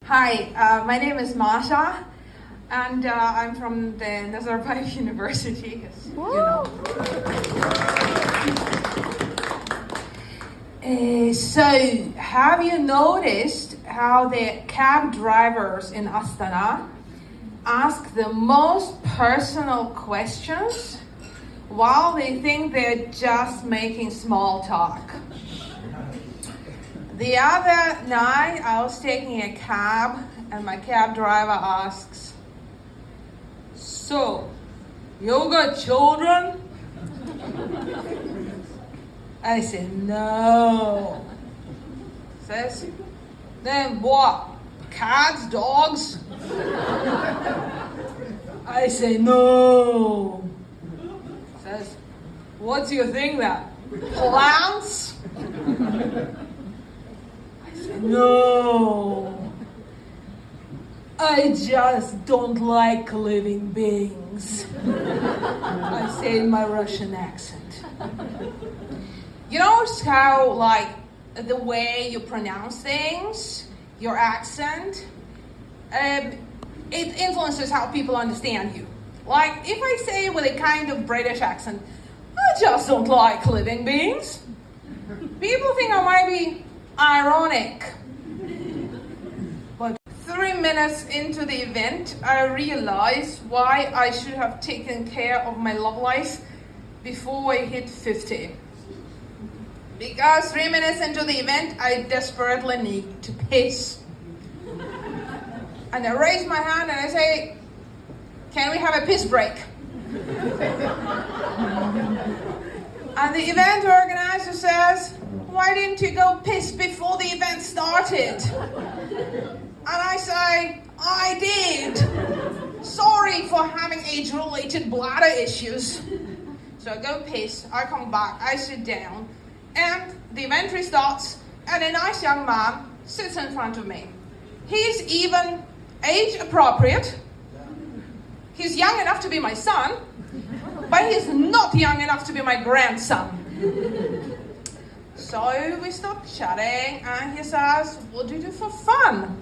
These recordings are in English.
Hi, my name is Masha, and I'm from the Nazarbayev University, as you know. So, have you noticed how the cab drivers in Astana ask the most personal questions while they think they're just making small talk? The other night, I was taking a cab, and my cab driver asks, "So, you got children?" I said, "No." Says, "Then what? Cats, dogs?" I say, "No." Says, "What's your thing then? Plants?" No, I just don't like living beings. I say in my Russian accent. You know how, like, the way you pronounce things, your accent, it influences how people understand you. Like, if I say with a kind of British accent, "I just don't like living beings," people think I might be ironic. But 3 minutes into the event, I realized why I should have taken care of my love life before I hit 50. Because 3 minutes into the event, I desperately need to piss. And I raise my hand and I say, "Can we have a piss break?" And the event organizer says, "Why didn't you go piss before the event started?" And I say, "I did. Sorry for having age-related bladder issues." So I go piss, I come back, I sit down, and the event restarts, and a nice young man sits in front of me. He's even age-appropriate. He's young enough to be my son, but he's not young enough to be my grandson. So we start chatting, and he says, "What do you do for fun?"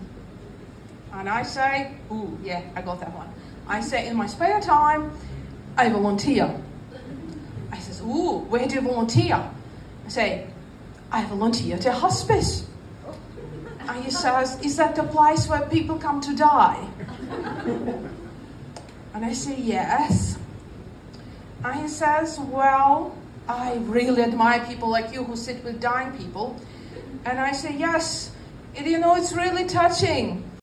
And I say, "Ooh, yeah, I got that one." I say, "In my spare time, I volunteer." I says, "Ooh, where do you volunteer?" I say, "I volunteer at a hospice." And he says, "Is that the place where people come to die?" And I say, "Yes." And he says, "Well, I really admire people like you who sit with dying people." And I say, "Yes, you know, it's really touching